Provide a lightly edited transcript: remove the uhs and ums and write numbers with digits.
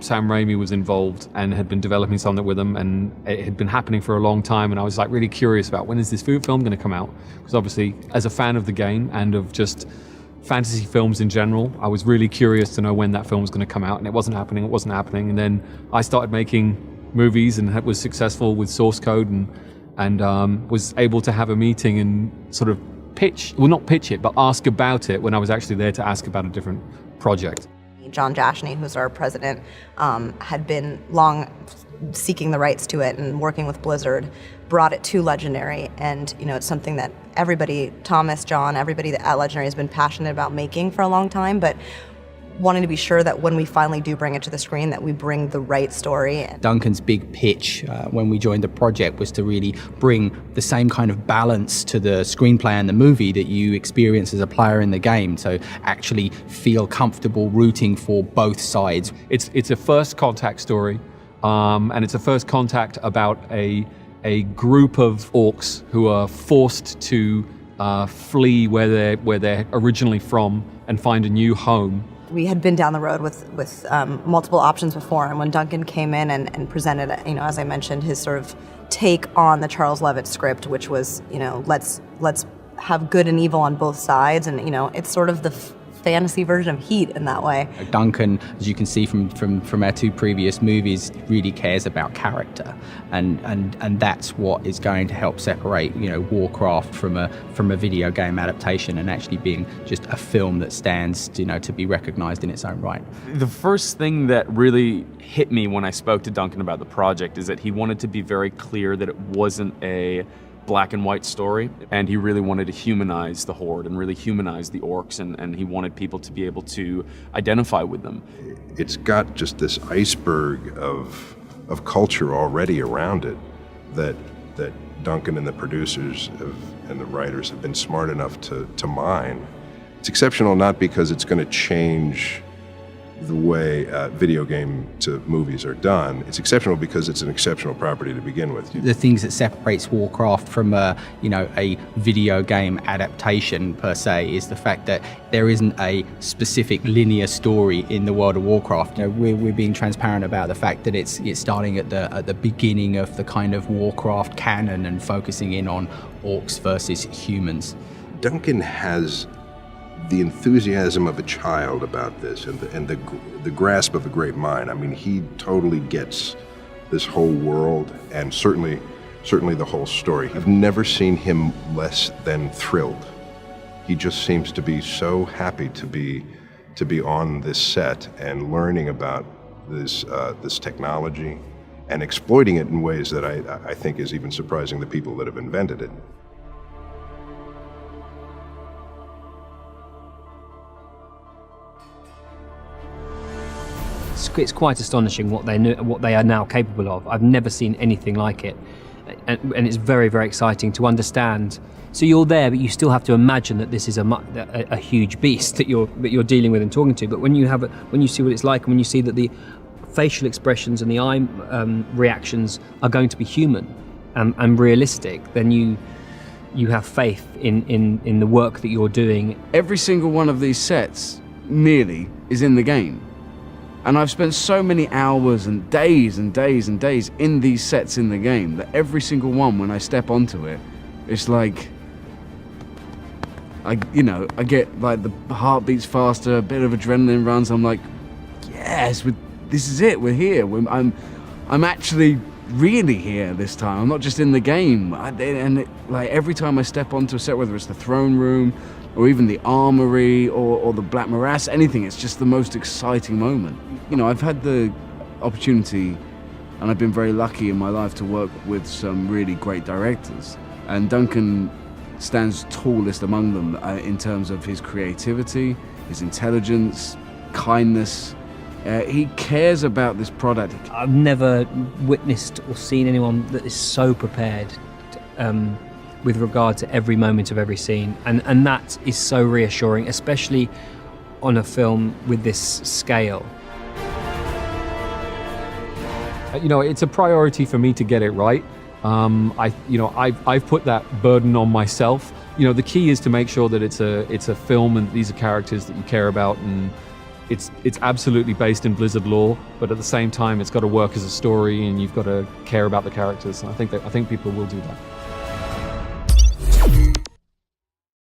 Sam Raimi was involved and had been developing something with him, and it had been happening for a long time, and I was like really curious about when is this film going to come out, because obviously as a fan of the game and of just fantasy films in general, I was really curious to know when that film was going to come out, and it wasn't happening, and then I started making movies and was successful with source code and was able to have a meeting and sort of not pitch it, but ask about it when I was actually there to ask about a different project. John Jashney, who's our president, had been long seeking the rights to it and working with Blizzard, brought it to Legendary, and it's something that everybody, Thomas, John, everybody at Legendary has been passionate about making for a long time, but wanting to be sure that when we finally do bring it to the screen, that we bring the right story. Duncan's big pitch when we joined the project was to really bring the same kind of balance to the screenplay and the movie that you experience as a player in the game. So actually feel comfortable rooting for both sides. It's a first contact story, and it's a first contact about a group of orcs who are forced to flee where they're originally from and find a new home. We had been down the road with multiple options before, and when Duncan came in and presented, as I mentioned, his sort of take on the Charles Levitt script, which was, let's have good and evil on both sides, and it's sort of the fantasy version of Heat in that way. Duncan, as you can see from our two previous movies, really cares about character, and that's what is going to help separate Warcraft from a video game adaptation and actually being just a film that stands to be recognized in its own right. The first thing that really hit me when I spoke to Duncan about the project is that he wanted to be very clear that it wasn't a black and white story, and he really wanted to humanize the Horde and really humanize the orcs, and he wanted people to be able to identify with them. It's got just this iceberg of culture already around it that Duncan and the producers and the writers have been smart enough to mine. It's exceptional not because it's going to change the way video game to movies are done. It's exceptional because it's an exceptional property to begin with. The things that separates Warcraft from a video game adaptation per se is the fact that there isn't a specific linear story in the world of Warcraft. We're being transparent about the fact that it's starting at the beginning of the kind of Warcraft canon and focusing in on orcs versus humans. Duncan has the enthusiasm of a child about this and the grasp of a great mind. I mean, he totally gets this whole world and certainly the whole story. I've never seen him less than thrilled. He just seems to be so happy to be on this set and learning about this technology and exploiting it in ways that I think is even surprising the people that have invented it. It's quite astonishing what they are now capable of. I've never seen anything like it, and it's very, very exciting to understand. So you're there, but you still have to imagine that this is a huge beast that you're dealing with and talking to. But when you see what it's like, and when you see that the facial expressions and the eye reactions are going to be human and realistic, then you have faith in the work that you're doing. Every single one of these sets nearly is in the game. And I've spent so many hours and days and days and days in these sets in the game that every single one, when I step onto it, it's like, I get like the heart beats faster, a bit of adrenaline runs. I'm like, yes, this is it. We're here. I'm actually really here this time. I'm not just in the game. Like every time I step onto a set, whether it's the throne room or even the armory or the Black Morass, anything, it's just the most exciting moment. I've had the opportunity, and I've been very lucky in my life to work with some really great directors, and Duncan stands tallest among them in terms of his creativity, his intelligence, kindness. He cares about this product. I've never witnessed or seen anyone that is so prepared with regard to every moment of every scene, and that is so reassuring, especially on a film with this scale. It's a priority for me to get it right. I've put that burden on myself. The key is to make sure that it's a film and these are characters that you care about, it's absolutely based in Blizzard lore, but at the same time, it's got to work as a story, and you've got to care about the characters. I think people will do that.